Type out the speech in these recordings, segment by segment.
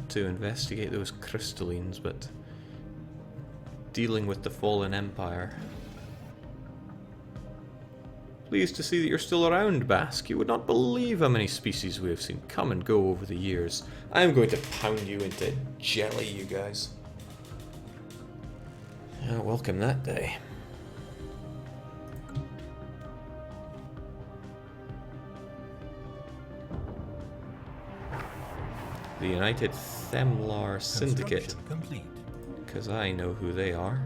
to investigate those crystallines, but dealing with the fallen empire. Pleased to see that you're still around, Basque. You would not believe how many species we have seen come and go over the years. I am going to pound you into jelly, you guys. Welcome that day. The United Themlar Syndicate. Because I know who they are.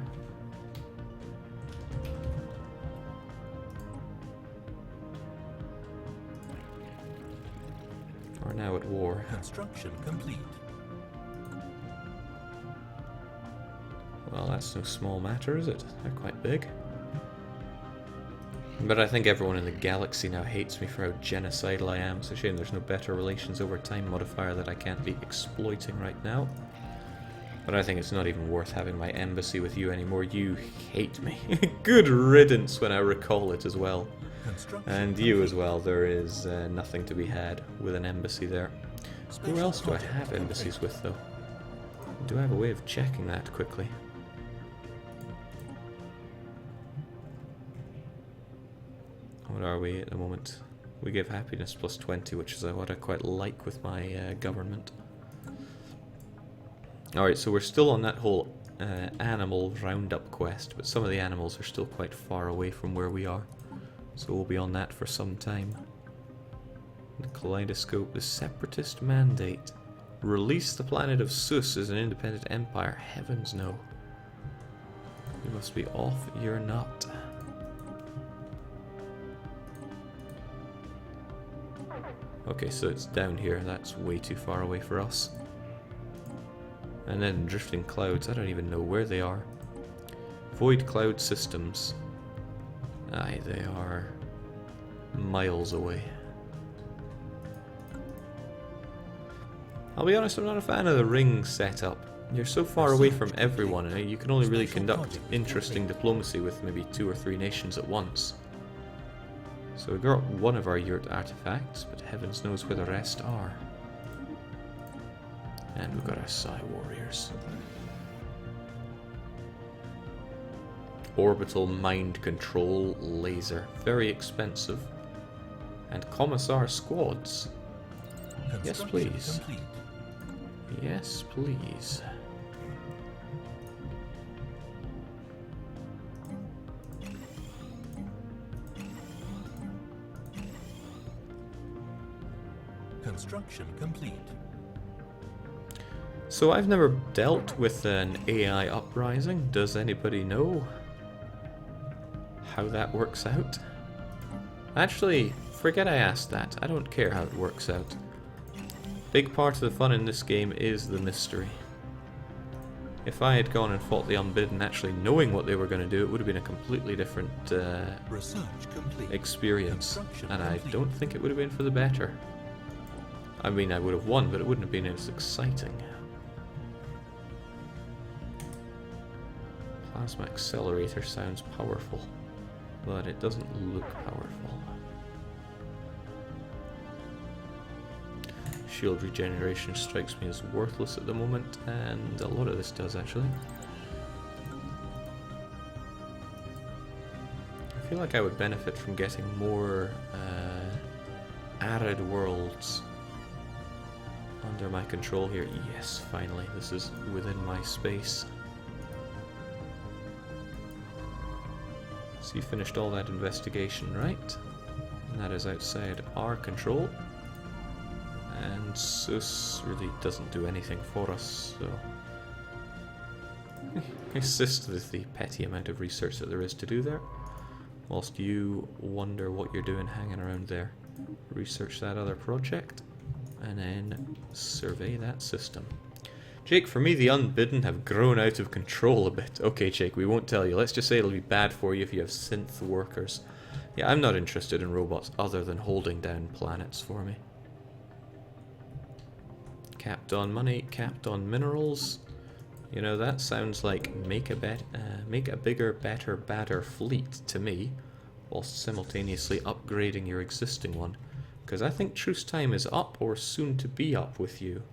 We're now at war. Construction complete. Well, that's no small matter, is it? They're quite big. But I think everyone in the galaxy now hates me for how genocidal I am. It's a shame there's no better relations over time modifier that I can't be exploiting right now. But I think it's not even worth having my embassy with you anymore. You hate me. Good riddance when I recall it as well. And you as well. There is nothing to be had with an embassy there. Who else do I have embassies with, though? Do I have a way of checking that quickly? What are we at the moment? We give happiness plus 20, which is what I quite like with my government. Alright, so we're still on that whole animal roundup quest, but some of the animals are still quite far away from where we are. So we'll be on that for some time. The Kaleidoscope, the Separatist Mandate. Release the planet of Sus as an independent empire. Heavens no. You must be off your nut. Okay, so it's down here. That's way too far away for us. And then drifting clouds. I don't even know where they are. Void cloud systems. Aye, they are miles away. I'll be honest, I'm not a fan of the ring setup. You're so far away from everyone, and you can only really conduct interesting diplomacy with maybe 2 or 3 nations at once. So we got one of our yurt artifacts, but heavens knows where the rest are. And we've got our Psi warriors. Orbital mind control laser. Very expensive. And commissar squads. Yes, please. Yes, please. Construction complete. So I've never dealt with an AI uprising. Does anybody know how that works out? Actually, forget I asked that. I don't care how it works out. Big part of the fun in this game is the mystery. If I had gone and fought the Unbidden actually knowing what they were going to do, it would have been a completely different experience. And I don't think it would have been for the better. I mean, I would have won, but it wouldn't have been as exciting. Plasma accelerator sounds powerful, but it doesn't look powerful. Shield regeneration strikes me as worthless at the moment, and a lot of this does actually. I feel like I would benefit from getting more arid worlds under my control here. Yes, finally, this is within my space. So you finished all that investigation, right? And that is outside our control. And Sus really doesn't do anything for us, so assist with the petty amount of research that there is to do there, whilst you wonder what you're doing hanging around there. Research that other project, and then survey that system. Jake, for me the Unbidden have grown out of control a bit. Okay, Jake, we won't tell you. Let's just say it'll be bad for you if you have synth workers. Yeah, I'm not interested in robots other than holding down planets for me. Capped on money, capped on minerals. You know, that sounds like make a bigger, better, badder fleet to me, whilst simultaneously upgrading your existing one. Because I think truce time is up or soon to be up with you.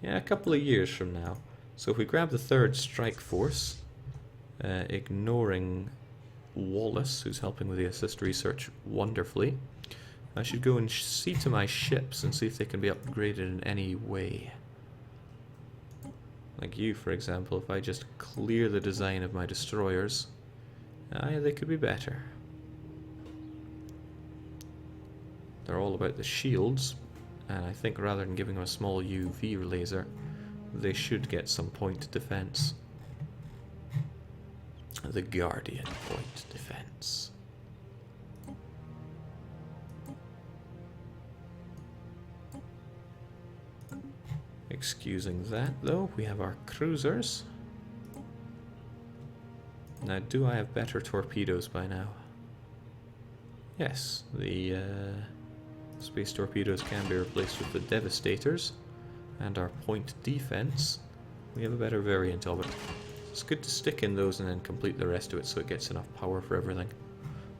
Yeah, a couple of years from now. So if we grab the third strike force, ignoring Wallace, who's helping with the assist research wonderfully, I should go and see to my ships and see if they can be upgraded in any way. Like you, for example, if I just clear the design of my destroyers, they could be better. They're all about the shields, and I think rather than giving them a small UV laser, they should get some point defense. The Guardian point defense. Excusing that, though, we have our cruisers. Now, do I have better torpedoes by now? Yes, the space torpedoes can be replaced with the Devastators, and our point defense, we have a better variant of it. It's good to stick in those and then complete the rest of it so it gets enough power for everything.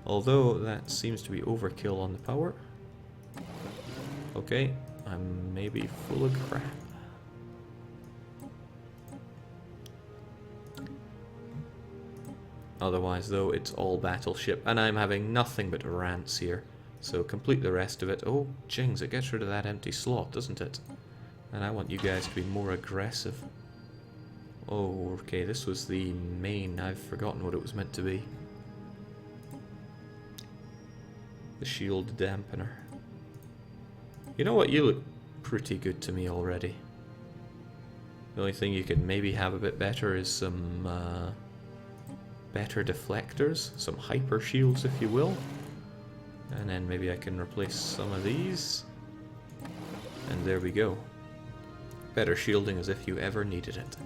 Although that seems to be overkill on the power. Okay, I'm maybe full of crap. Otherwise, though, it's all battleship, and I'm having nothing but rants here. So complete the rest of it. Oh, jings, it gets rid of that empty slot, doesn't it? And I want you guys to be more aggressive. Oh, okay, this was the main. I've forgotten what it was meant to be. The shield dampener. You know what? You look pretty good to me already. The only thing you could maybe have a bit better is some better deflectors, some hyper shields if you will. And then maybe I can replace some of these. And there we go. Better shielding as if you ever needed it.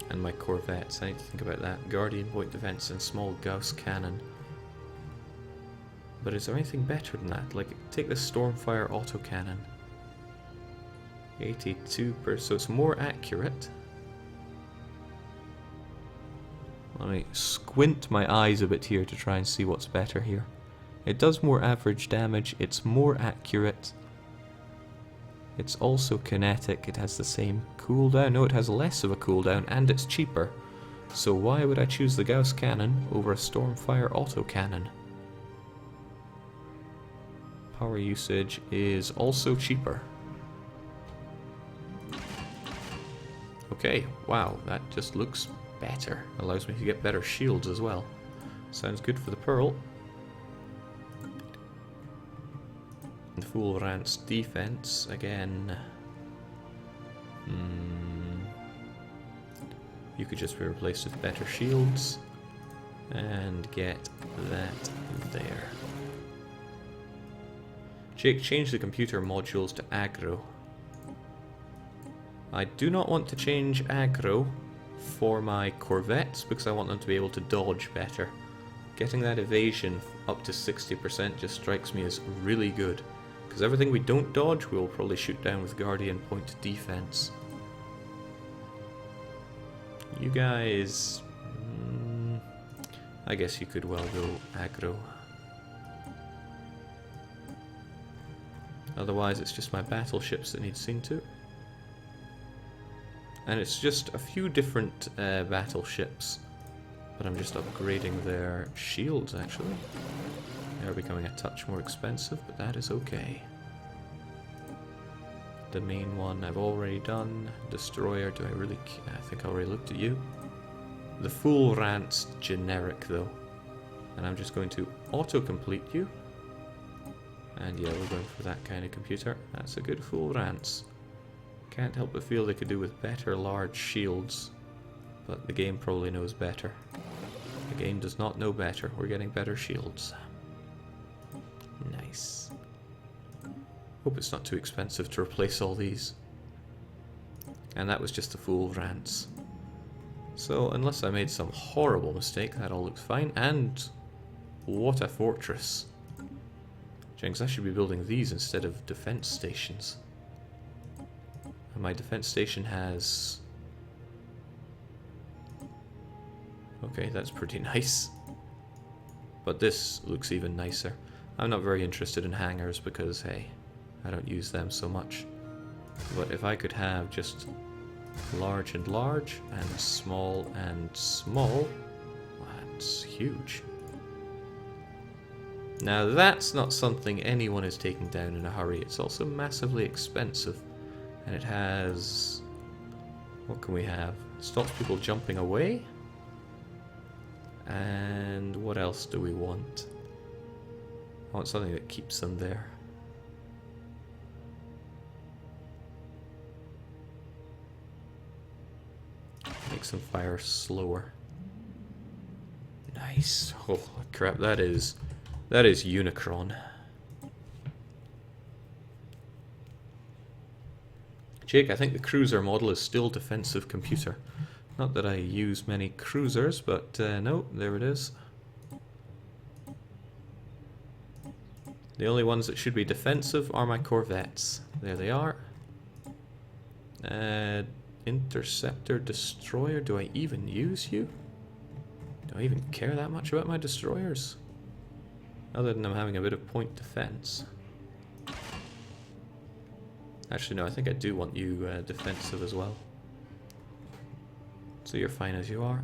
And my corvettes, I need to think about that. Guardian point defense and small Gauss cannon. But is there anything better than that? Like, take the Stormfire autocannon. 82%, so it's more accurate. Let me squint my eyes a bit here to try and see what's better here. It does more average damage, it's more accurate. It's also kinetic, it has the same cooldown. No, it has less of a cooldown, and it's cheaper. So why would I choose the Gauss cannon over a Stormfire autocannon? Power usage is also cheaper. Okay, wow, that just looks better. Allows me to get better shields as well. Sounds good for the Pearl. And full Rance defense, again. You could just be replaced with better shields. And get that there. Jake, change the computer modules to aggro. I do not want to change aggro for my corvettes because I want them to be able to dodge better. Getting that evasion up to 60% just strikes me as really good. Because everything we don't dodge we'll probably shoot down with Guardian point defense. You guys... I guess you could well go aggro. Otherwise it's just my battleships that need seeing to. And it's just a few different battleships. But I'm just upgrading their shields actually. They're becoming a touch more expensive, but that is okay. The main one I've already done. Destroyer, do I really... I think I already looked at you. The full Rance generic though. And I'm just going to auto-complete you. And yeah, we're going for that kind of computer. That's a good full Rance. Can't help but feel they could do with better large shields. But the game probably knows better. The game does not know better. We're getting better shields. Nice. Hope it's not too expensive to replace all these. And that was just a full Rance. So, unless I made some horrible mistake, that all looks fine. And what a fortress. Jenks, I should be building these instead of defense stations. And my defense station has... Okay, that's pretty nice. But this looks even nicer. I'm not very interested in hangars because, hey, I don't use them so much. But if I could have just large and large, and small, well, that's huge. Now that's not something anyone is taking down in a hurry. It's also massively expensive. And it has... what can we have? Stops people jumping away. And what else do we want? I want something that keeps them there. Makes them fire slower. Nice. Oh crap, that is Unicron. Jake, I think the cruiser model is still defensive computer. Not that I use many cruisers, but no, there it is. The only ones that should be defensive are my corvettes. There they are. Interceptor, destroyer, do I even use you? Do I even care that much about my destroyers? Other than them having a bit of point defense. Actually no, I think I do want you defensive as well. So you're fine as you are.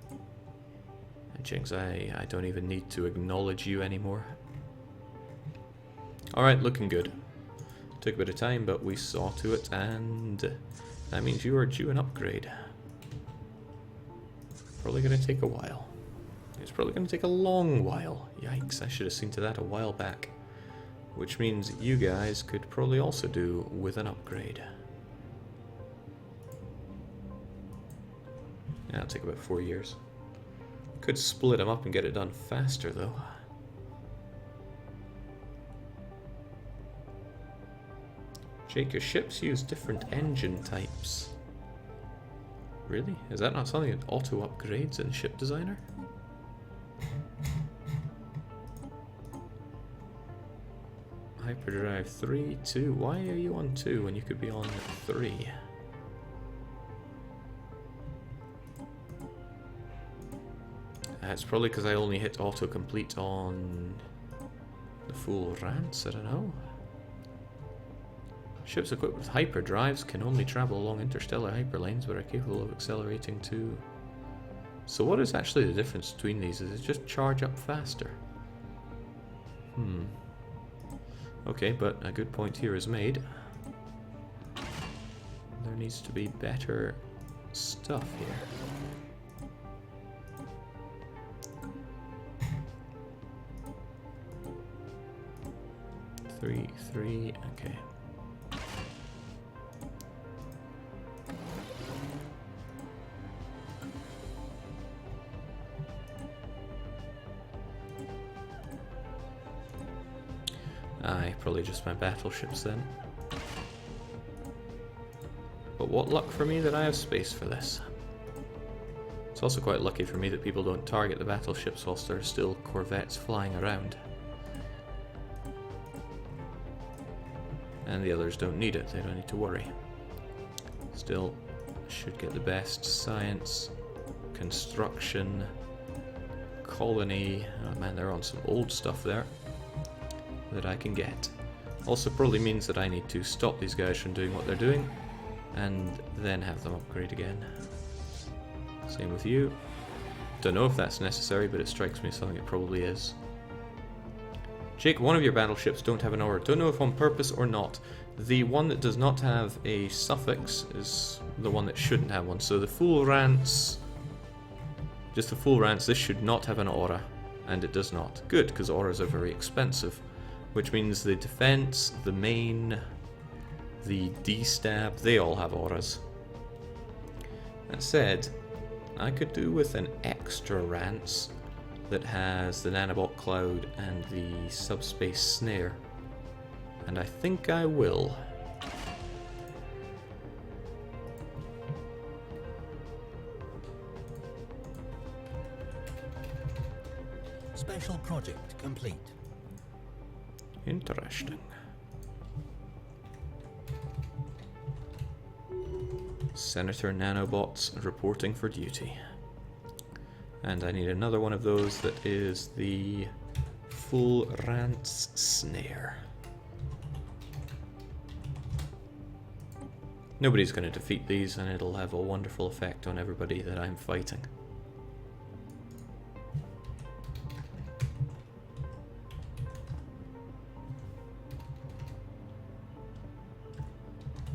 And Jinx, I don't even need to acknowledge you anymore. Alright, looking good. Took a bit of time, but we saw to it, and that means you are due an upgrade. Probably going to take a while. It's probably going to take a long while. Yikes, I should have seen to that a while back. Which means you guys could probably also do with an upgrade. Yeah, it'll take about 4 years. Could split them up and get it done faster, though. Jake, your ships use different engine types. Really? Is that not something that auto-upgrades in Ship Designer? Hyperdrive 3, 2. Why are you on 2 when you could be on 3? It's probably because I only hit autocomplete on the full rants, I don't know. Ships equipped with hyperdrives can only travel along interstellar hyperlanes but are capable of accelerating too. So what is actually the difference between these? Is it just charge up faster? Okay, but a good point here is made. There needs to be better stuff here. Three, okay. Aye, probably just my battleships then. But what luck for me that I have space for this. It's also quite lucky for me that people don't target the battleships whilst there are still corvettes flying around. And the others don't need it, they don't need to worry. Still, should get the best science, construction, colony. Oh man, they're on some old stuff there that I can get. Also probably means that I need to stop these guys from doing what they're doing and then have them upgrade again. Same with you. Don't know if that's necessary, but it strikes me as something it probably is. Jake, one of your battleships don't have an aura. Don't know if on purpose or not. The one that does not have a suffix is the one that shouldn't have one. So the full rants, just the full rants, this should not have an aura, and it does not. Good, because auras are very expensive. Which means the defense, the main, the D-stab, they all have auras. That said, I could do with an extra rants that has the nanobot cloud and the subspace snare. And I think I will. Special project complete. Interesting. Senator Nanobots reporting for duty. And I need another one of those that is the full rant's snare. Nobody's going to defeat these, and it'll have a wonderful effect on everybody that I'm fighting.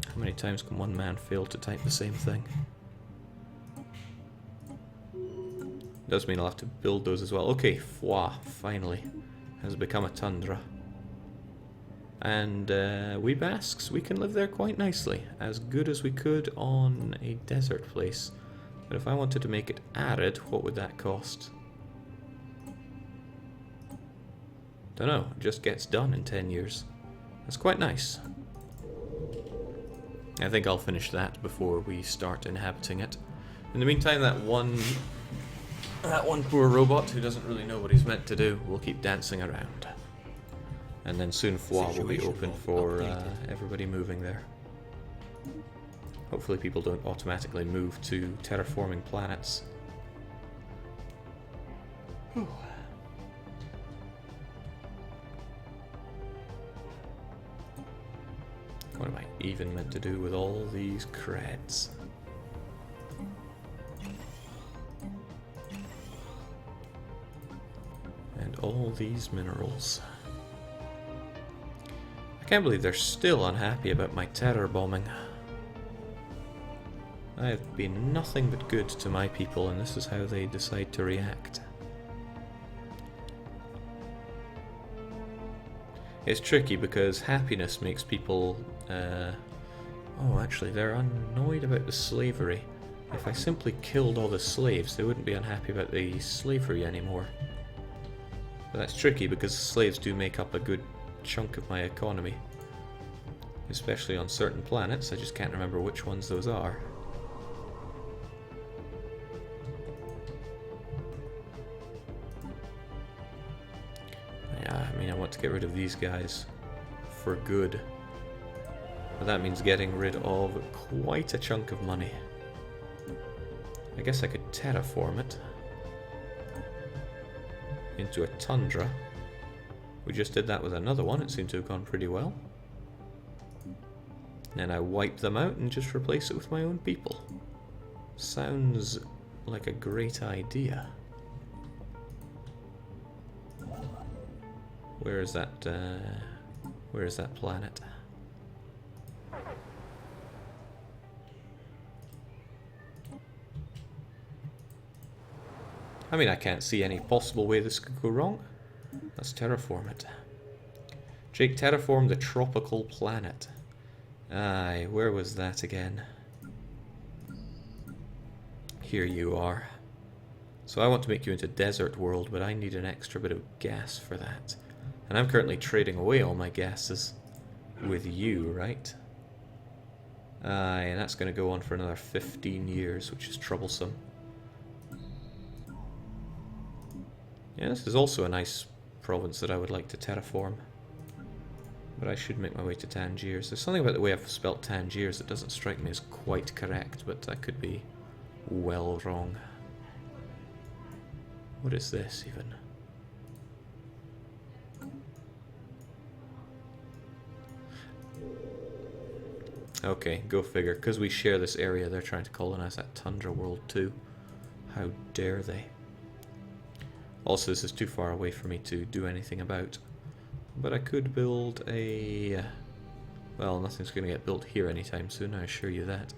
How many times can one man fail to type the same thing? Does mean I'll have to build those as well. Okay, Foix, finally, has become a tundra. And we Basques, we can live there quite nicely. As good as we could on a desert place. But if I wanted to make it arid, what would that cost? Dunno, it just gets done in 10 years. That's quite nice. I think I'll finish that before we start inhabiting it. In the meantime, that one poor robot who doesn't really know what he's meant to do will keep dancing around. And then soon Foix will be open for everybody moving there. Hopefully people don't automatically move to terraforming planets. Whew. What am I even meant to do with all these creds? And all these minerals. I can't believe they're still unhappy about my terror bombing. I have been nothing but good to my people, and this is how they decide to react. It's tricky because happiness makes people... oh, actually, they're annoyed about the slavery. If I simply killed all the slaves, they wouldn't be unhappy about the slavery anymore. But that's tricky because slaves do make up a good chunk of my economy. Especially on certain planets, I just can't remember which ones those are. Yeah, I mean, I want to get rid of these guys for good. But that means getting rid of quite a chunk of money. I guess I could terraform it into a tundra. We just did that with another one, it seemed to have gone pretty well. Then I wipe them out and just replace it with my own people. Sounds like a great idea. Where is that planet? I mean, I can't see any possible way this could go wrong. Let's terraform it. Jake terraformed the tropical planet. Aye, where was that again? Here you are. So I want to make you into desert world, but I need an extra bit of gas for that. And I'm currently trading away all my gases with you, right? Aye, and that's going to go on for another 15 years, which is troublesome. Yeah, this is also a nice province that I would like to terraform. But I should make my way to Tangiers. There's something about the way I've spelt Tangiers that doesn't strike me as quite correct, but I could be well wrong. What is this, even? Okay, go figure. Because we share this area, they're trying to colonize that tundra world too. How dare they? Also, this is too far away for me to do anything about. But I could build a... well, nothing's going to get built here anytime soon, I assure you that.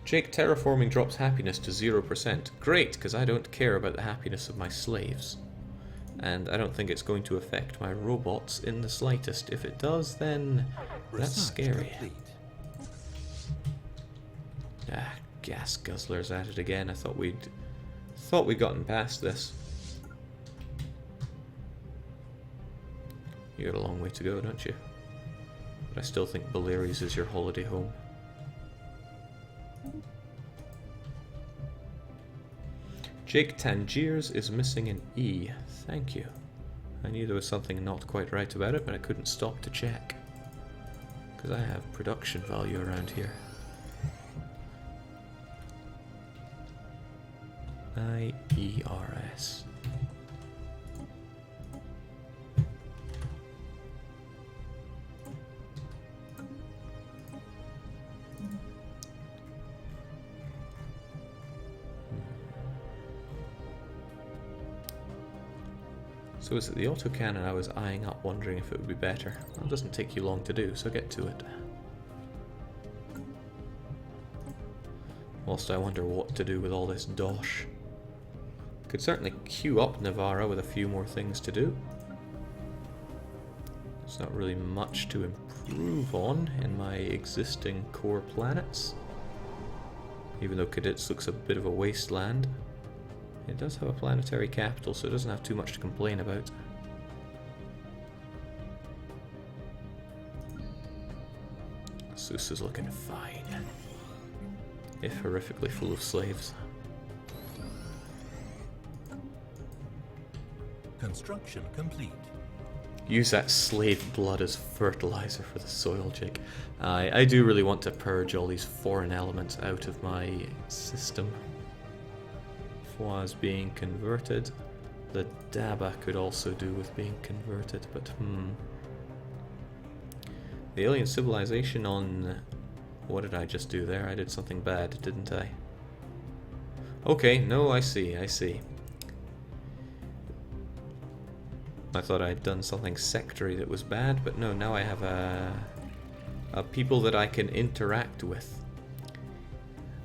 Jake, terraforming drops happiness to 0%. Great, because I don't care about the happiness of my slaves. And I don't think it's going to affect my robots in the slightest. If it does, then that's scary. Ah, gas guzzlers at it again. I thought we'd gotten past this. You got a long way to go, don't you? But I still think Baleri's is your holiday home. Jake, Tangiers is missing an E. Thank you. I knew there was something not quite right about it, but I couldn't stop to check. Because I have production value around here. IERS. So is it the autocannon I was eyeing up, wondering if it would be better? Well, it doesn't take you long to do, so get to it. Whilst I wonder what to do with all this dosh. Could certainly queue up Navarra with a few more things to do. There's not really much to improve on in my existing core planets. Even though Caditz looks a bit of a wasteland. It does have a planetary capital, so it doesn't have too much to complain about. Zeus is looking fine. If horrifically full of slaves. Construction complete. Use that slave blood as fertilizer for the soil, Jake. I do really want to purge all these foreign elements out of my system. Was being converted. The Daba could also do with being converted, but the alien civilization on... What did I just do there? I did something bad, didn't I? Okay, no, I see. I thought I'd done something sectary that was bad, but no, now I have a people that I can interact with.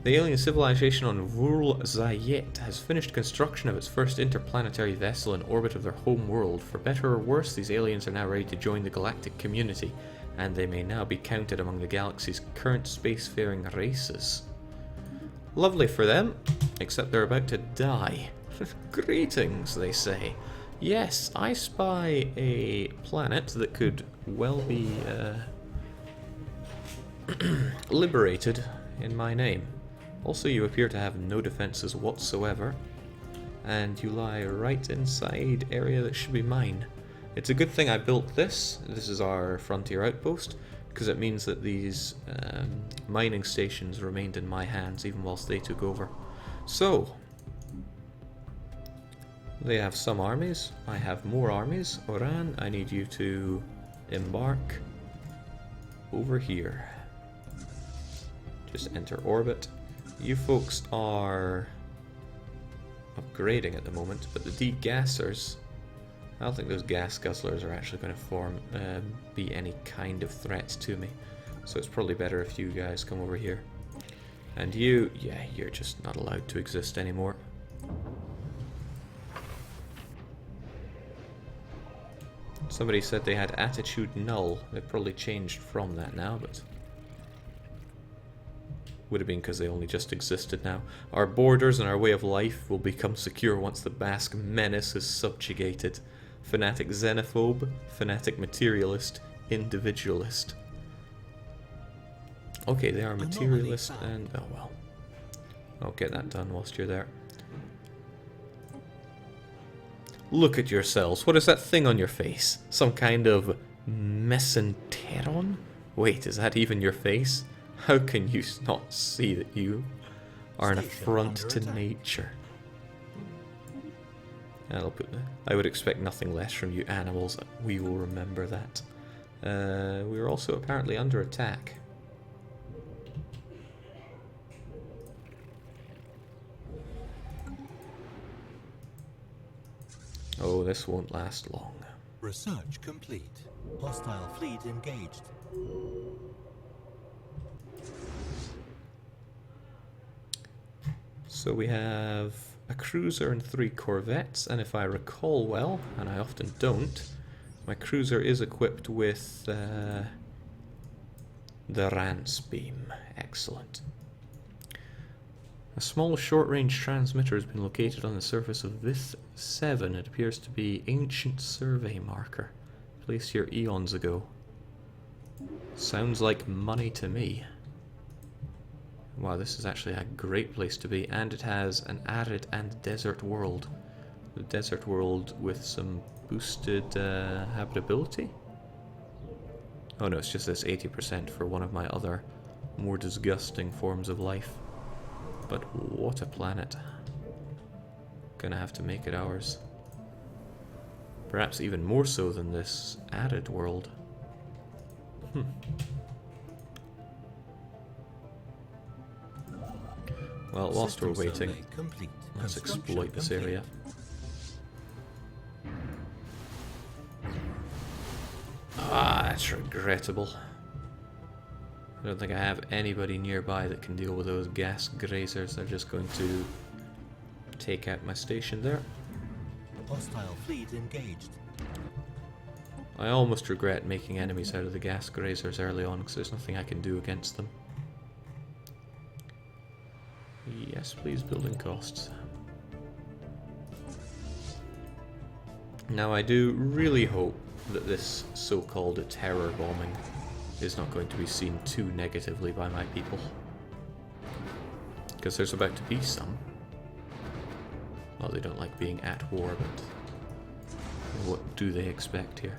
The alien civilization on Vul Zayet has finished construction of its first interplanetary vessel in orbit of their home world. For better or worse, these aliens are now ready to join the galactic community, and they may now be counted among the galaxy's current spacefaring races. Lovely for them, except they're about to die. Greetings, they say. Yes, I spy a planet that could well be liberated in my name. Also, you appear to have no defenses whatsoever, and you lie right inside area that should be mine. It's a good thing I built this. This is our frontier outpost, because it means that these mining stations remained in my hands even whilst they took over. So, they have some armies. I have more armies. Oran, I need you to embark over here. Just enter orbit. You folks are upgrading at the moment, but the degassers, I don't think those gas guzzlers are actually going to be any kind of threat to me. So it's probably better if you guys come over here. And you, yeah, you're just not allowed to exist anymore. Somebody said they had attitude null. They've probably changed from that now, but... would have been because they only just existed now. Our borders and our way of life will become secure once the Basque menace is subjugated. Fanatic xenophobe, fanatic materialist, individualist. Okay, they are materialist and... oh well. I'll get that done whilst you're there. Look at yourselves. What is that thing on your face? Some kind of mesenteron? Wait, is that even your face? How can you not see that you are an affront to nature? I'll put that. I would expect nothing less from you animals. We will remember that. We are also apparently under attack. Oh, this won't last long. Research complete. Hostile fleet engaged. So we have a cruiser and 3 corvettes, and if I recall well, and I often don't, my cruiser is equipped with the Rance beam. Excellent. A small short-range transmitter has been located on the surface of Vith 7. It appears to be ancient survey marker, placed here eons ago. Sounds like money to me. Wow, this is actually a great place to be, and it has an arid and desert world. The desert world with some boosted habitability? Oh no, it's just this 80% for one of my other more disgusting forms of life. But what a planet. gonna have to make it ours. Perhaps even more so than this added world. Well, whilst we're System waiting, survey complete. let's Construction exploit this complete. area. Ah, that's regrettable. I don't think I have anybody nearby that can deal with those gas grazers. They're just going to take out my station there. Hostile fleet engaged. I almost regret making enemies out of the gas grazers early on because there's nothing I can do against them. Yes, please, building costs. Now I do really hope that this so-called terror bombing is not going to be seen too negatively by my people. Because there's about to be some. Well, they don't like being at war, but what do they expect here?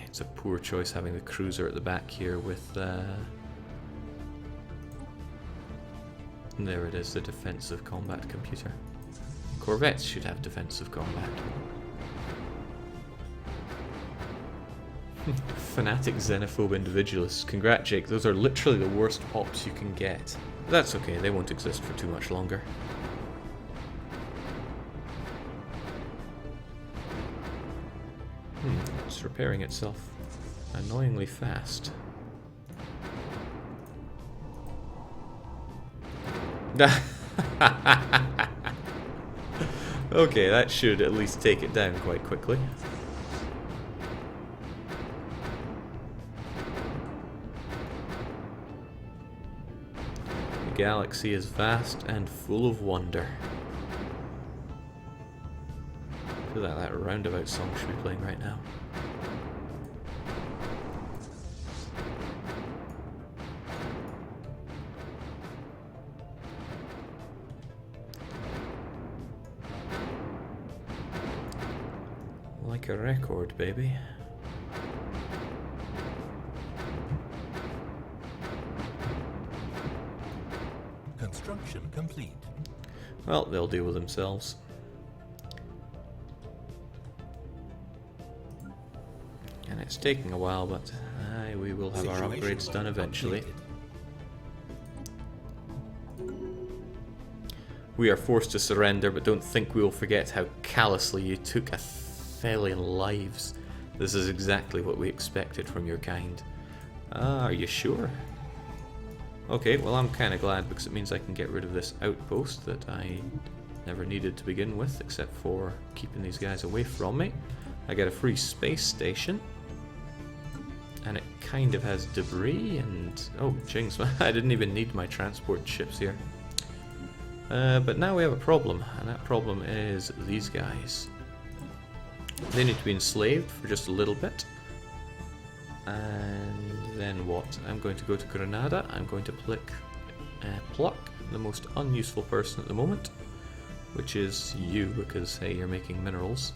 It's a poor choice having the cruiser at the back here with... There it is, the defensive combat computer. Corvettes should have defensive combat. Fanatic xenophobe individualists. Congrats, Jake. Those are literally the worst pops you can get. But that's okay, they won't exist for too much longer. It's repairing itself annoyingly fast. Okay, that should at least take it down quite quickly. The galaxy is vast and full of wonder. I feel like that roundabout song should be playing right now. Like a record, baby. Construction complete. Well, they'll deal with themselves. And it's taking a while, but we will have our Situation upgrades done eventually. completed. We are forced to surrender, but don't think we will forget how callously you took 1,000,000 lives. This is exactly what we expected from your kind. Are you sure? Okay, well I'm kind of glad because it means I can get rid of this outpost that I never needed to begin with, except for keeping these guys away from me. I get a free space station. And it kind of has debris and... Oh, jinx, I didn't even need my transport ships here. But now we have a problem, and that problem is these guys. They need to be enslaved for just a little bit. And then what? I'm going to go to Granada. I'm going to pluck the most unuseful person at the moment, which is you, because, hey, you're making minerals.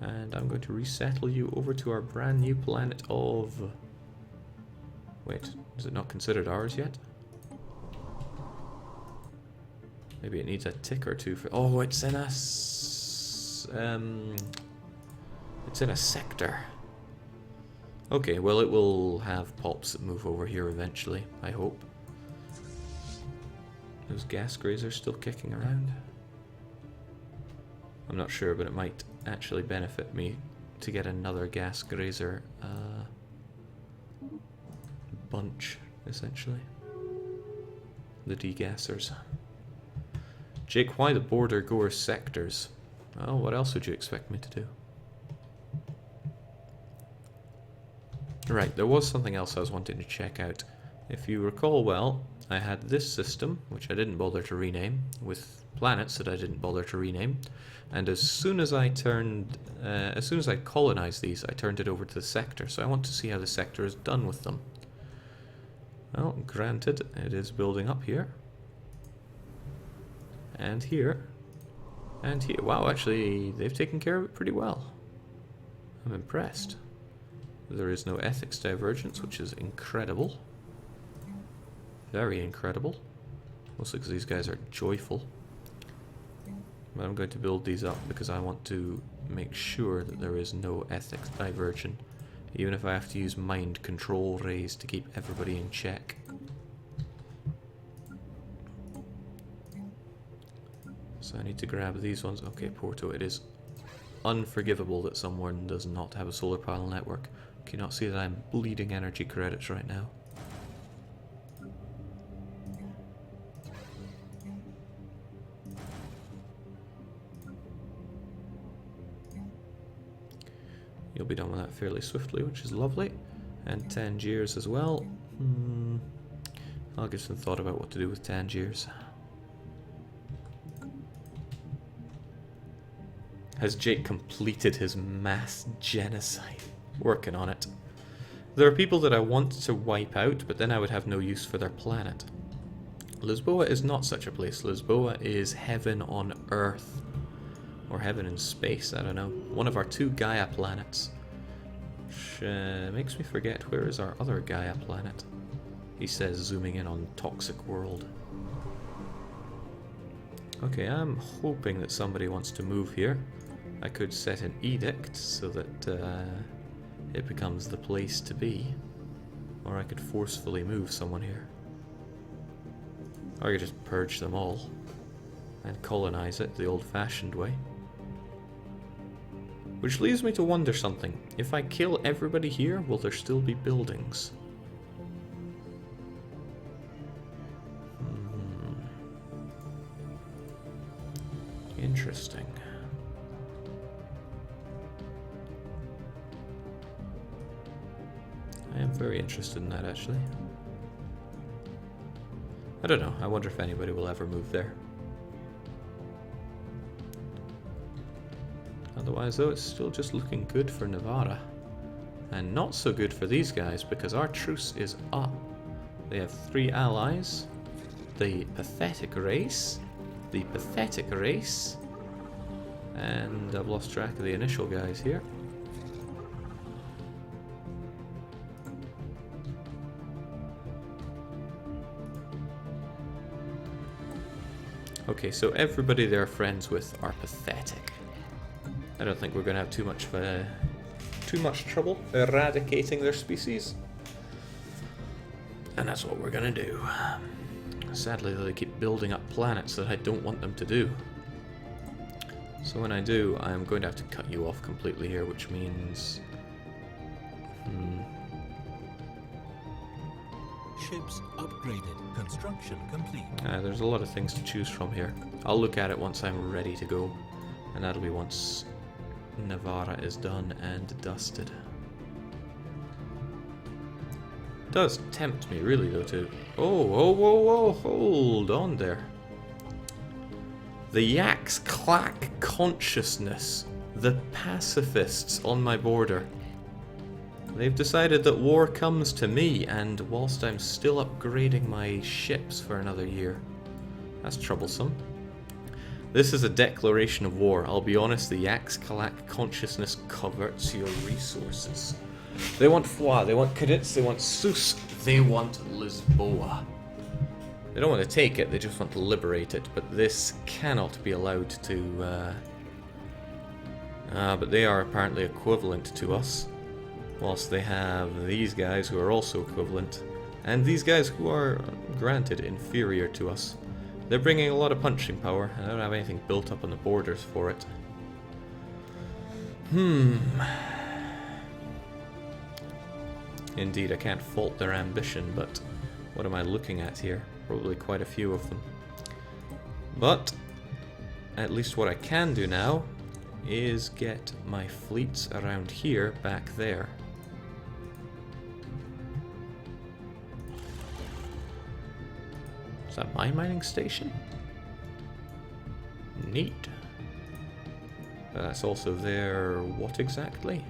And I'm going to resettle you over to our brand new planet of... Wait, is it not considered ours yet? Maybe it needs a tick or two for... Oh, it's in a... It's in a sector. Okay, well it will have pops that move over here eventually, I hope. Those gas grazers still kicking around? I'm not sure, but it might actually benefit me to get another gas grazer bunch, essentially. The degassers. Jake, why the border goer sectors? Well, what else would you expect me to do? Right, there was something else I was wanting to check out. If you recall well, I had this system, which I didn't bother to rename, with planets that I didn't bother to rename, and as soon as I colonized these, I turned it over to the sector, so I want to see how the sector is done with them. Well, granted, it is building up here. And here. And here. Wow, actually, they've taken care of it pretty well. I'm impressed. There is no ethics divergence, which is incredible. Very incredible. Mostly because these guys are joyful. But I'm going to build these up because I want to make sure that there is no ethics diversion. Even if I have to use mind control rays to keep everybody in check. So I need to grab these ones. Okay, Porto, it is unforgivable that someone does not have a solar panel network. Can you not see that I'm bleeding energy credits right now? You'll be done with that fairly swiftly, which is lovely. And Tangiers as well. I'll give some thought about what to do with Tangiers. Has Jake completed his mass genocide? Working on it. There are people that I want to wipe out, but then I would have no use for their planet. Lisboa is not such a place. Lisboa is heaven on Earth. Or heaven in space, I don't know. One of our 2 Gaia planets. Which makes me forget, where is our other Gaia planet? He says, zooming in on Toxic World. Okay, I'm hoping that somebody wants to move here. I could set an edict so that it becomes the place to be. Or I could forcefully move someone here. Or I could just purge them all and colonize it the old-fashioned way. Which leads me to wonder something. If I kill everybody here, will there still be buildings? Interesting. I am very interested in that, actually. I don't know. I wonder if anybody will ever move there. Otherwise, though, it's still just looking good for Navarra. And not so good for these guys, because our truce is up. They have 3 allies. The pathetic race. The pathetic race. And I've lost track of the initial guys here. Okay, so everybody they're friends with are pathetic. I don't think we're going to have too much trouble eradicating their species. And that's what we're going to do. Sadly, they keep building up planets that I don't want them to do. So when I do, I'm going to have to cut you off completely here, which means... Ships upgraded. Construction complete. There's a lot of things to choose from here. I'll look at it once I'm ready to go. And that'll be once Navarra is done and dusted. It does tempt me, really, though, to... Oh, hold on there. The Yaks Clack consciousness. The pacifists on my border. They've decided that war comes to me, and whilst I'm still upgrading my ships for another year. That's troublesome. This is a declaration of war. I'll be honest, the Yaks Kalak consciousness covets your resources. They want Foix, they want Cadits, they want Sus, they want Lisboa. They don't want to take it, they just want to liberate it, but this cannot be allowed to... but they are apparently equivalent to us. Whilst they have these guys who are also equivalent, and these guys who are, granted, inferior to us. They're bringing a lot of punching power, and I don't have anything built up on the borders for it. Indeed, I can't fault their ambition, but what am I looking at here? Probably quite a few of them. But, at least what I can do now is get my fleets around here back there. Is that my mining station? Neat. That's also their... what exactly?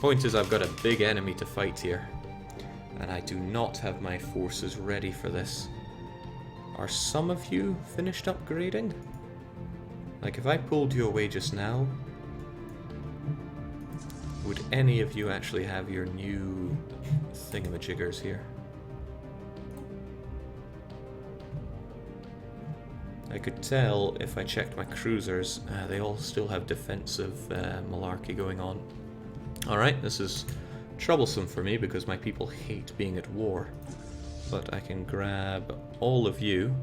Point is, I've got a big enemy to fight here. And I do not have my forces ready for this. Are some of you finished upgrading? Like, if I pulled you away just now, would any of you actually have your new thingamajiggers here? I could tell if I checked my cruisers, they all still have defensive malarkey going on. Alright, this is troublesome for me because my people hate being at war. But I can grab all of you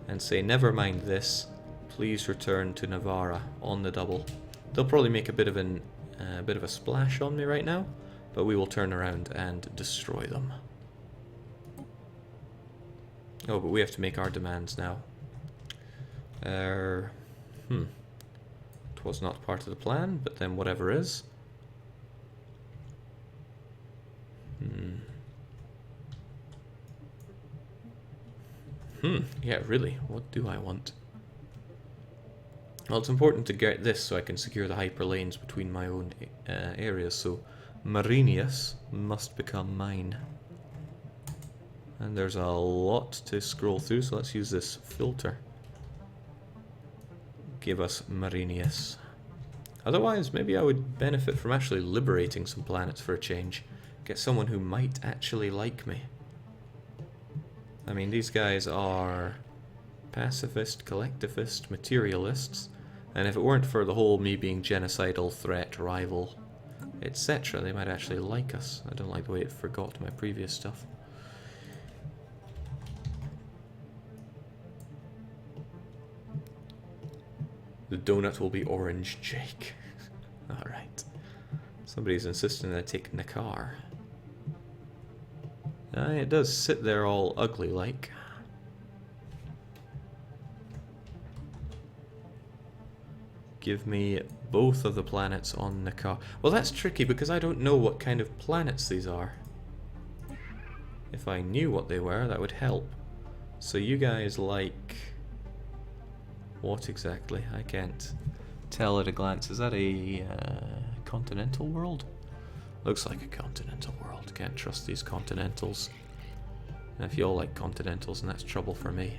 and say, never mind this, please return to Navarra on the double. They'll probably make a bit of a splash on me right now, but we will turn around and destroy them. Oh, but we have to make our demands now. It was not part of the plan, but then whatever is. Yeah, really, what do I want? Well, it's important to get this so I can secure the hyperlanes between my own areas, so Marinius must become mine. And there's a lot to scroll through, so let's use this filter. Give us Marinius. Otherwise, maybe I would benefit from actually liberating some planets for a change. Get someone who might actually like me. I mean, these guys are pacifist, collectivist, materialists, and if it weren't for the whole me being genocidal, threat, rival, etc., they might actually like us. I don't like the way it forgot my previous stuff. The donut will be orange, Jake. Alright. Somebody's insisting that I take Nakar. It does sit there all ugly like. Give me both of the planets on Nakar. Well, that's tricky because I don't know what kind of planets these are. If I knew what they were, that would help. So you guys like... what exactly? I can't tell at a glance. Is that a continental world? Looks like a continental world. Can't trust these continentals. And if you all like continentals, then that's trouble for me.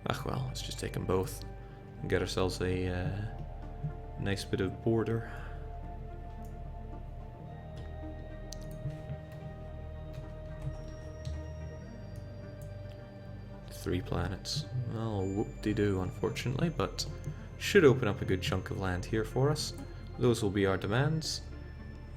Ah well, let's just take them both and get ourselves a nice bit of border. Three planets. Well, whoop-de-doo, unfortunately, but should open up a good chunk of land here for us. Those will be our demands.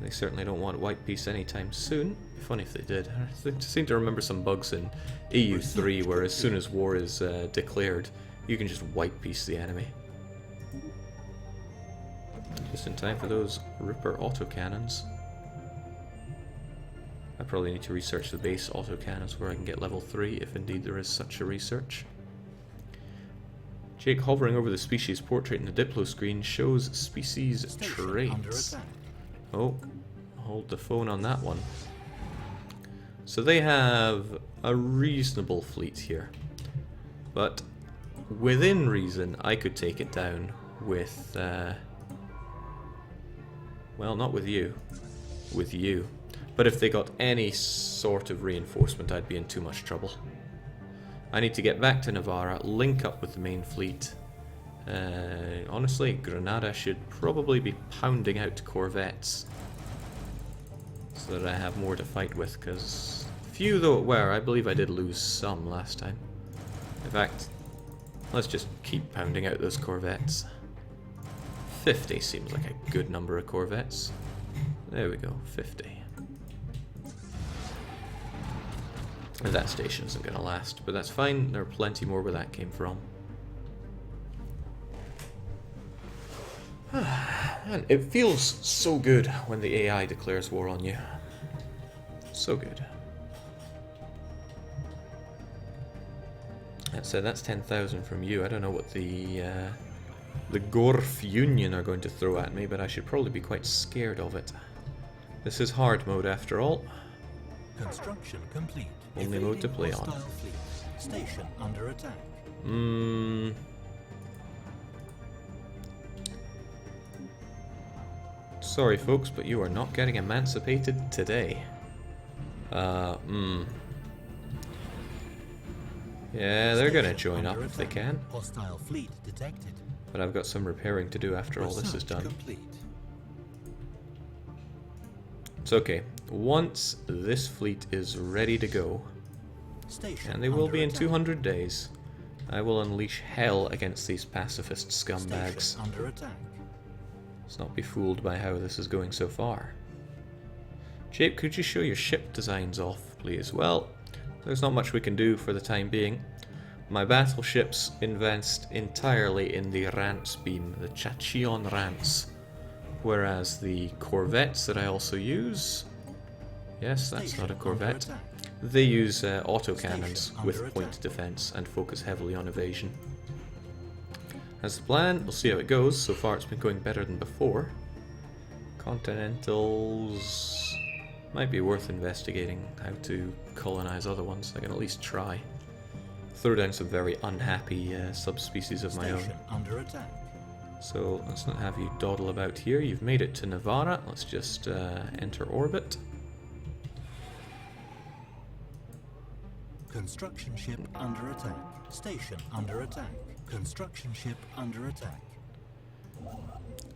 They certainly don't want white peace anytime soon. Funny if they did. I seem to remember some bugs in EU3 where as soon as war is declared, you can just white peace the enemy. Just in time for those Ripper autocannons. I probably need to research the base autocannons where I can get level 3, if indeed there is such a research. Jake hovering over the species portrait in the Diplo screen shows species traits. Oh, hold the phone on that one. So they have a reasonable fleet here. But within reason, I could take it down with... well, not with you. With you. But if they got any sort of reinforcement, I'd be in too much trouble. I need to get back to Navarra, link up with the main fleet. Honestly, Granada should probably be pounding out corvettes so that I have more to fight with, because few though it were, I believe I did lose some last time. In fact, let's just keep pounding out those corvettes. 50 seems like a good number of corvettes. There we go, 50. That station isn't going to last, but that's fine. There are plenty more where that came from. Man, it feels so good when the AI declares war on you. So good. That said, that's 10,000 from you. I don't know what the Gorf Union are going to throw at me, but I should probably be quite scared of it. This is hard mode after all. Construction complete. Only mode to play on. Station under attack. Sorry folks, but you are not getting emancipated today. Yeah, they're gonna join up if they can. Hostile fleet detected. But I've got some repairing to do after all this is done. Complete. It's okay. Once this fleet is ready to go, Station And they will under be in attack. 200 days. I will unleash hell against these pacifist scumbags. Station under attack. Let's not be fooled by how this is going so far. Jape, could you show your ship designs off, please? Well, there's not much we can do for the time being. My battleships invest entirely in the Rance beam, the Chachion Rance. Whereas the corvettes that I also use... Yes, that's not a corvette. They use autocannons with point defense and focus heavily on evasion. That's the plan. We'll see how it goes. So far it's been going better than before. Continentals... might be worth investigating how to colonize other ones. I can at least try. Throw down some very unhappy subspecies of my own. Under attack. So let's not have you dawdle about here. You've made it to Navarra. Let's just enter orbit. Construction ship under attack. Station under attack. Construction ship under attack.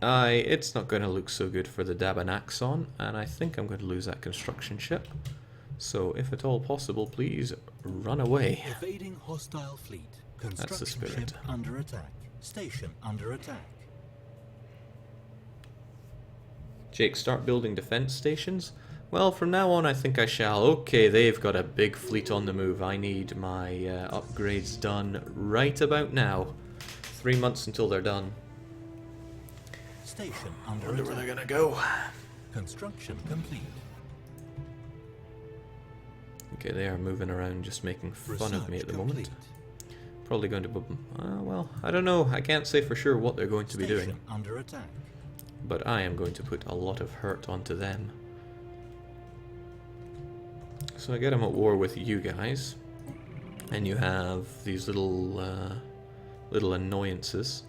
It's not going to look so good for the Dabanaxon, and I think I'm going to lose that construction ship. So, if at all possible, please run away. Evading hostile fleet. That's the Construction spirit. ship under attack. Station under attack. Jake, start building defense stations? Well, from now on I think I shall. Okay, they've got a big fleet on the move. I need my upgrades done right about now. 3 months until they're done. Station under Wonder attack. where they're gonna go. Construction complete. Okay, they are moving around just making fun of me at the Research moment. complete. Probably going to... well, I don't know. I can't say for sure what they're going to be doing. Station under attack. But I am going to put a lot of hurt onto them. So I get them at war with you guys. And you have these little annoyances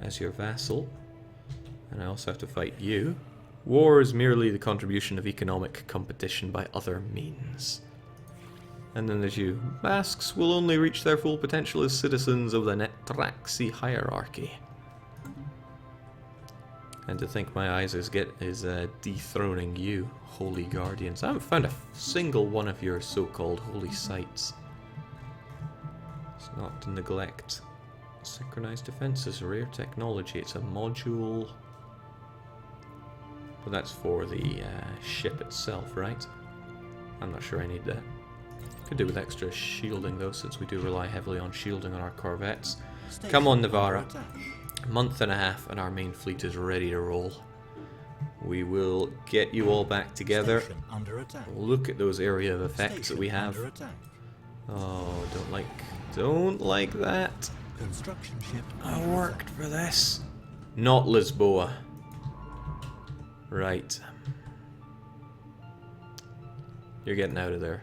as your vassal. And I also have to fight you. War is merely the contribution of economic competition by other means. And then there's you. Basques will only reach their full potential as citizens of the Netraxi hierarchy. And to think my eyes is dethroning you, holy guardians. I haven't found a single one of your so-called holy sites. It's not to neglect. Synchronized defenses, rare technology. It's a module. But that's for the ship itself, right? I'm not sure I need that. Could do with extra shielding though, since we do rely heavily on shielding on our corvettes. Station Come on, under Navarra. attack. A month and a half and our main fleet is ready to roll. We will get you all back together. Station under attack. Look at those area of effects that Station we have. under attack. Oh, don't like that. Construction ship I under worked for this. Not Lisboa. Right. You're getting out of there.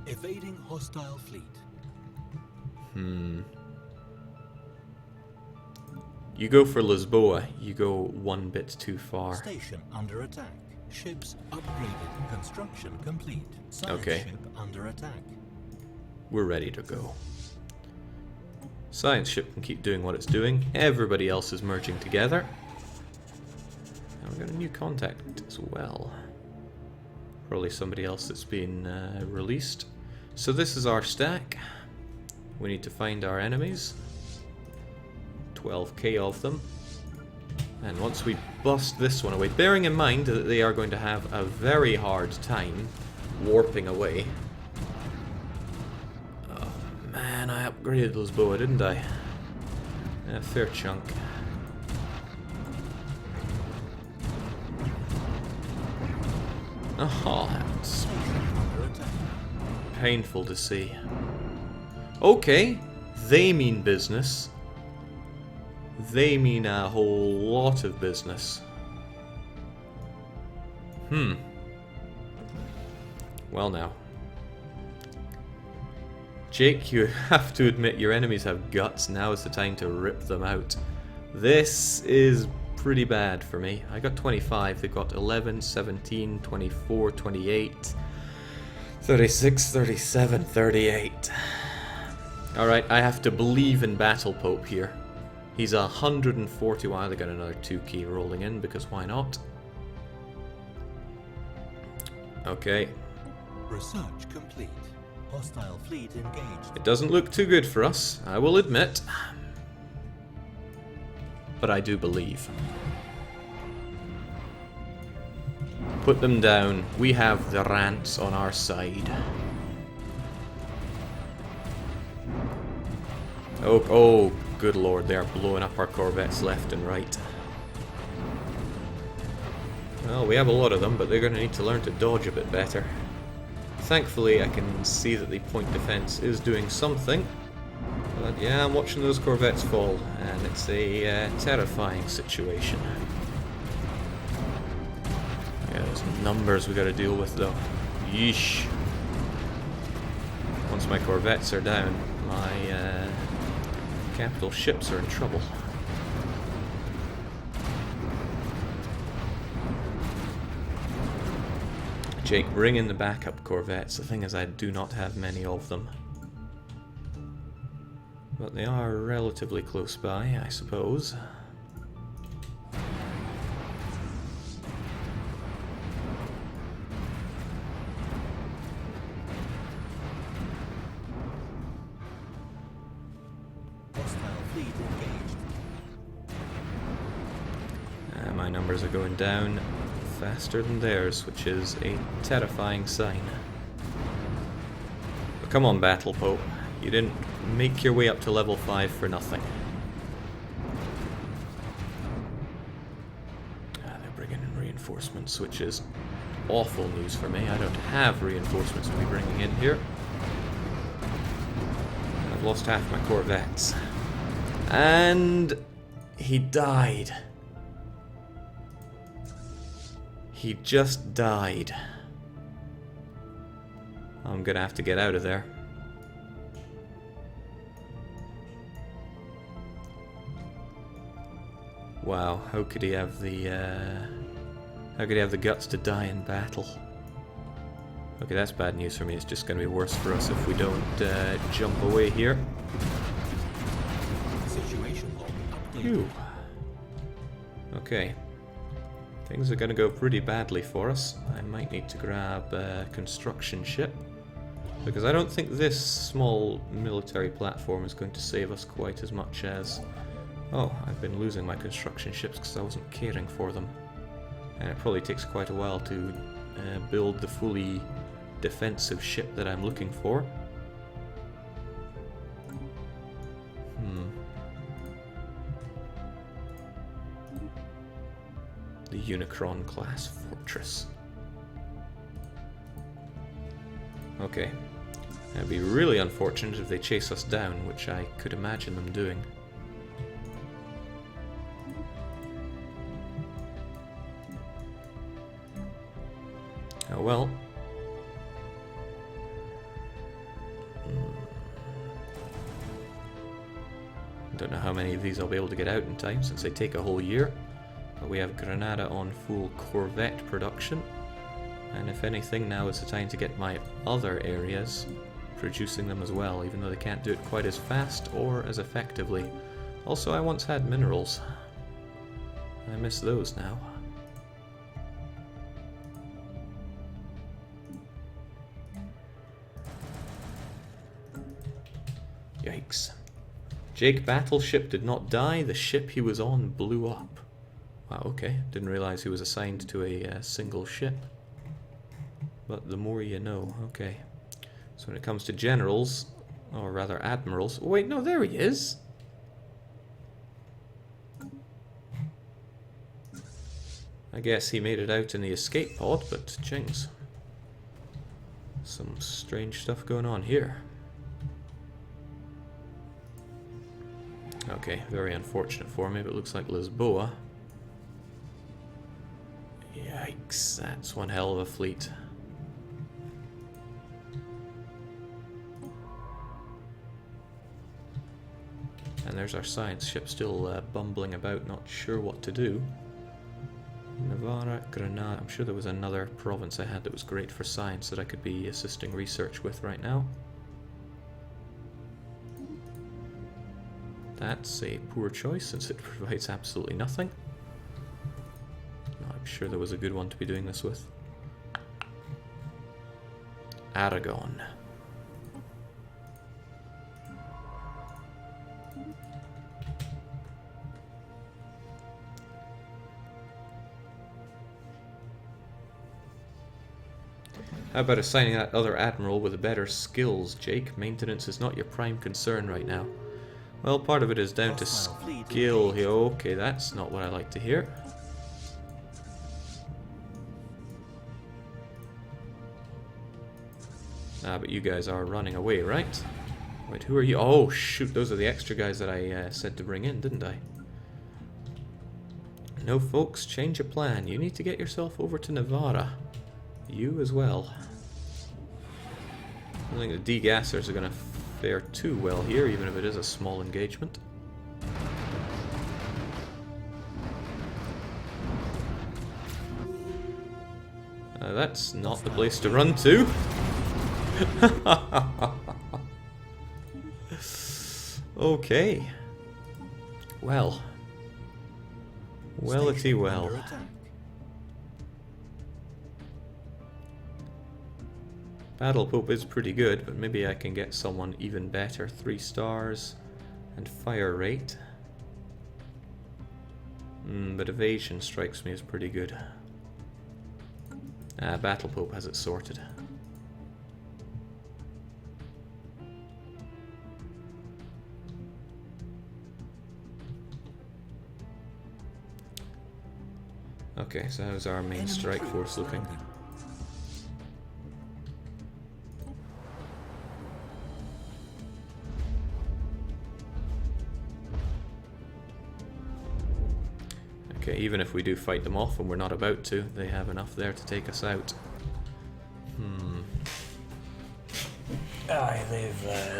attack. Evading hostile fleet. You go for Lisboa. You go one bit too far. Station under attack. Ships upgraded. Construction complete. Science Okay. ship under attack. We're ready to go. Science ship can keep doing what it's doing. Everybody else is merging together. And we've got a new contact as well. Probably somebody else that's been released. So this is our stack. We need to find our enemies. 12k of them. And once we bust this one away, bearing in mind that they are going to have a very hard time warping away. Oh man, I upgraded Lisboa, didn't I? A fair chunk. Oh, that's Station under attack. painful to see. Okay, they mean business. They mean a whole lot of business. Well now. Jake, you have to admit your enemies have guts. Now is the time to rip them out. This is pretty bad for me. I got 25. They've got 11, 17, 24, 28, 36, 37, 38. Alright, I have to believe in Battle Pope here. He's 140. Wow, they got another 2 key rolling in, because why not? Okay. Research complete. Hostile fleet engaged. It doesn't look too good for us, I will admit. But I do believe. Put them down. We have the rants on our side. Oh, good lord, they are blowing up our corvettes left and right. Well, we have a lot of them, but they're going to need to learn to dodge a bit better. Thankfully, I can see that the point defense is doing something. But yeah, I'm watching those corvettes fall, and it's a terrifying situation. Yeah, there's numbers we got to deal with, though. Yeesh. Once my corvettes are down, my capital ships are in trouble. Jake, bring in the backup corvettes. The thing is, I do not have many of them. But they are relatively close by, I suppose. Hostile fleet engaged. My numbers are going down faster than theirs, which is a terrifying sign. But come on, Battle Pope. You didn't make your way up to level 5 for nothing. They're bringing in reinforcements, which is awful news for me. I don't have reinforcements to be bringing in here. I've lost half my corvettes. And he died. He just died. I'm gonna have to get out of there. Wow, how could he have the guts to die in battle? Okay, that's bad news for me. It's just gonna be worse for us if we don't jump away here. Situation log updated. Phew. Okay. Things are gonna go pretty badly for us. I might need to grab a construction ship, because I don't think this small military platform is going to save us quite as much as... Oh, I've been losing my construction ships because I wasn't caring for them. And it probably takes quite a while to build the fully defensive ship that I'm looking for. The Unicron class fortress. Okay. It'd be really unfortunate if they chase us down, which I could imagine them doing. Oh well. Don't know how many of these I'll be able to get out in time, since they take a whole year. But we have Granada on full Corvette production. And if anything, now is the time to get my other areas producing them as well, even though they can't do it quite as fast or as effectively. Also, I once had minerals. I miss those now. Yikes. Jake Battleship did not die, the ship he was on blew up. Wow, okay. Didn't realize he was assigned to a single ship. But the more you know, okay. So when it comes to generals, or rather admirals... Oh, wait, no, there he is! I guess he made it out in the escape pod, but jings. Some strange stuff going on here. Okay, very unfortunate for me, but it looks like Lisboa. Yikes, that's one hell of a fleet. And there's our science ship still bumbling about, not sure what to do. Navarra, Granada. I'm sure there was another province I had that was great for science that I could be assisting research with right now. That's a poor choice since it provides absolutely nothing. I'm sure there was a good one to be doing this with. Aragon. How about assigning that other admiral with better skills, Jake? Maintenance is not your prime concern right now. Well, part of it is down to skill here. Okay, that's not what I like to hear. Ah, but you guys are running away, right? Wait, who are you? Oh, shoot, those are the extra guys that I said to bring in, didn't I? No, folks, change your plan. You need to get yourself over to Nevada. You as well. I don't think the degassers are going to fare too well here, even if it is a small engagement. That's not the place to run to. Okay. Well. Well-ity well. Battle Pope is pretty good, but maybe I can get someone even better. 3 stars and fire rate. But evasion strikes me as pretty good. Battle Pope has it sorted. Okay, so how's our main strike force looking? Okay, even if we do fight them off and we're not about to, they have enough there to take us out. Aye,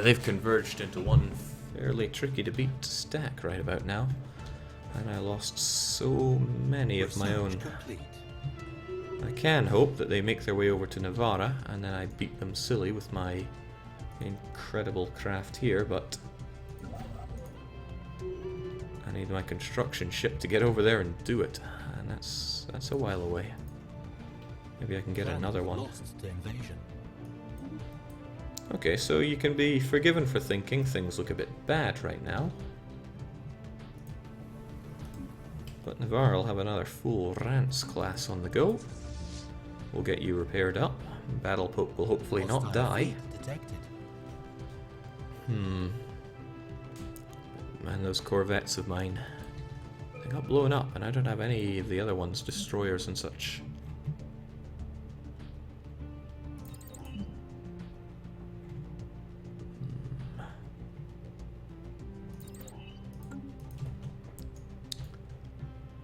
they've converged into one fairly tricky to beat stack right about now. And I lost so many of my own. I can hope that they make their way over to Nevada and then I beat them silly with my incredible craft here, but I need my construction ship to get over there and do it, and that's a while away. Maybe I can get another one. Okay, so you can be forgiven for thinking things look a bit bad right now. But Navarre will have another full Rance class on the go. We'll get you repaired up. Battle Pope will hopefully not die. Man, those corvettes of mine. They got blown up and I don't have any of the other ones, destroyers and such.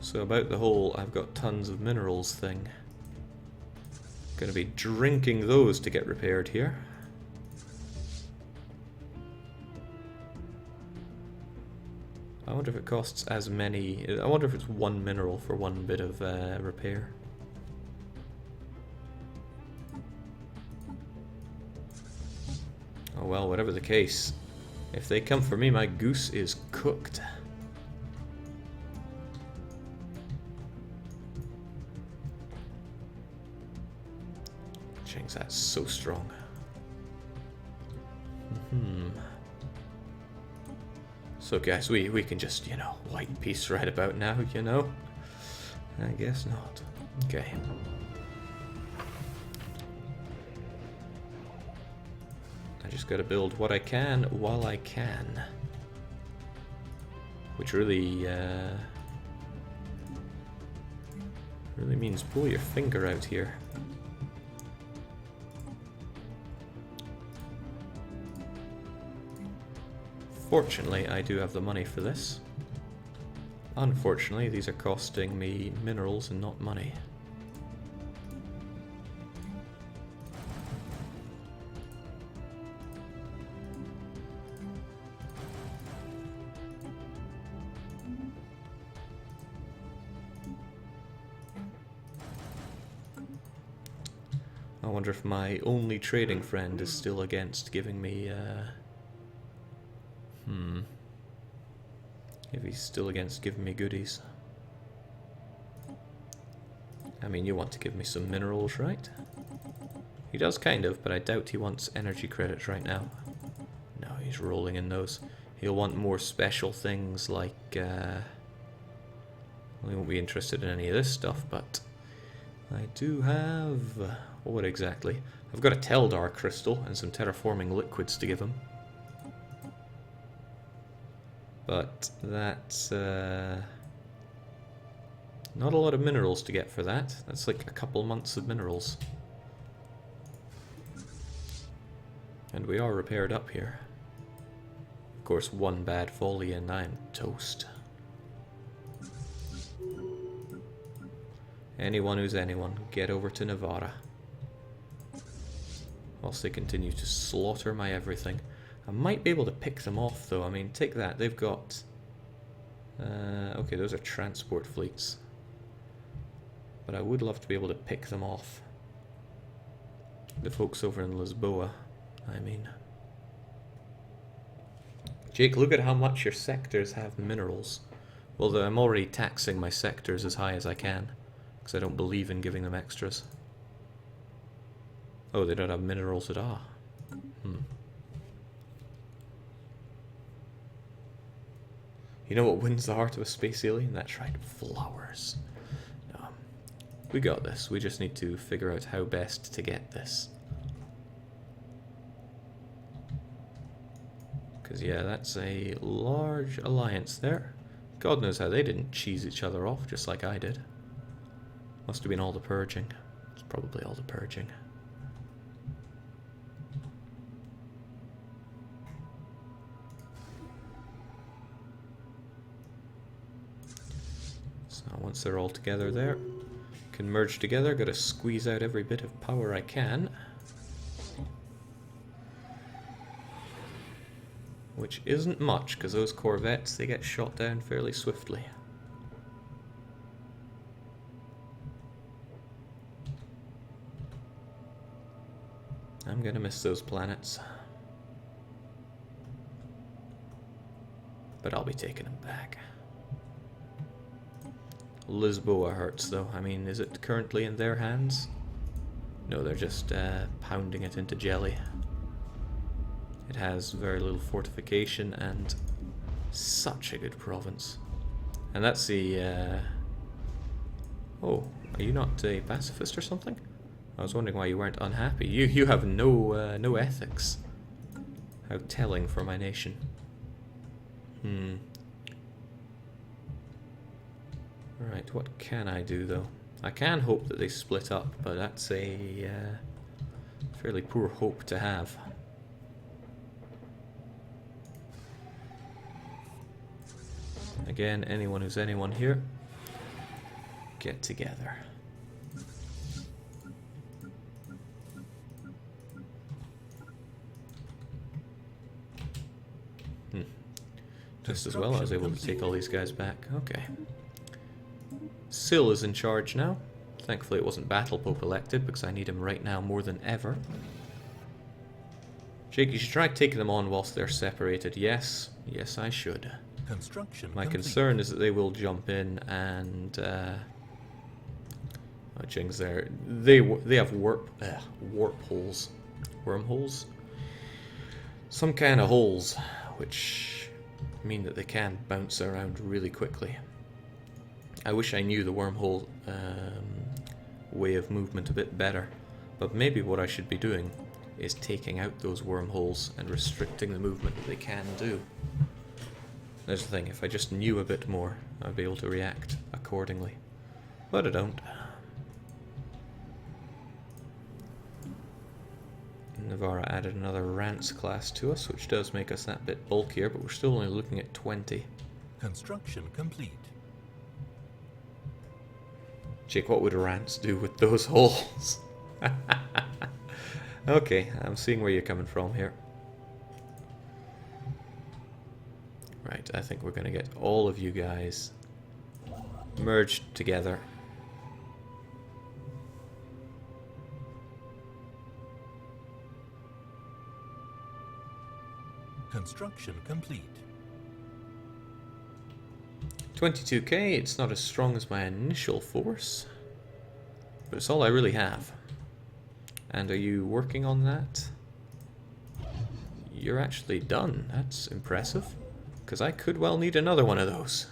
So about the whole I've got tons of minerals thing. Gonna be drinking those to get repaired here. I wonder if it costs as many. I wonder if it's 1 mineral for 1 bit of repair. Oh well, whatever the case. If they come for me, my goose is cooked. That's so strong. So guys, we can just, you know, white peace right about now, you know? I guess not. Okay. I just gotta build what I can while I can. Which really means pull your finger out here. Fortunately, I do have the money for this. Unfortunately, these are costing me minerals and not money. I wonder if my only trading friend is still against giving me if he's still against giving me goodies. I mean, you want to give me some minerals, right? He does kind of, but I doubt he wants energy credits right now. No, he's rolling in those. He'll want more special things like, well, he won't be interested in any of this stuff, but I do have... what exactly? I've got a Teldar crystal and some terraforming liquids to give him. But that's... not a lot of minerals to get for that. That's like a couple months of minerals. And we are repaired up here. Of course, one bad volley and I'm toast. Anyone who's anyone, get over to Nevada. Whilst they continue to slaughter my everything. I might be able to pick them off though. I mean, take that. They've got... okay, those are transport fleets. But I would love to be able to pick them off. The folks over in Lisboa, I mean. Jake, look at how much your sectors have minerals. Well, I'm already taxing my sectors as high as I can. Because I don't believe in giving them extras. Oh, they don't have minerals at all. You know what wins the heart of a space alien? That's right, flowers. No, we got this. We just need to figure out how best to get this. Because yeah, that's a large alliance there. God knows how they didn't cheese each other off just like I did. Must have been all the purging. It's probably all the purging. So once they're all together there, can merge together, gotta squeeze out every bit of power I can. Which isn't much, because those corvettes, they get shot down fairly swiftly. I'm gonna miss those planets. But I'll be taking them back. Lisboa hurts though. I mean, is it currently in their hands? No, they're just pounding it into jelly. It has very little fortification and such a good province. And that's the... Oh, are you not a pacifist or something? I was wondering why you weren't unhappy. You have no no ethics. How telling for my nation. Right, what can I do though? I can hope that they split up, but that's a fairly poor hope to have. Again, anyone who's anyone here, get together. Just as well, I was able to take all these guys back. Okay. Syl is in charge now. Thankfully it wasn't Battle Pope elected, because I need him right now more than ever. Jake, you should try taking them on whilst they're separated. Yes, yes I should. Construction My complete. concern is that they will jump in and... oh, Jing's there. They have warp holes. Wormholes? Some kind of holes, which mean that they can bounce around really quickly. I wish I knew the wormhole way of movement a bit better, but maybe what I should be doing is taking out those wormholes and restricting the movement that they can do. There's the thing, if I just knew a bit more, I'd be able to react accordingly. But I don't. Navarra added another Rance class to us, which does make us that bit bulkier, but we're still only looking at 20. Construction complete. Jake, what would Rance do with those holes? Okay, I'm seeing where you're coming from here. Right, I think we're going to get all of you guys merged together. Construction complete. 22k, it's not as strong as my initial force, but it's all I really have. And are you working on that? You're actually done. That's impressive, because I could well need another one of those.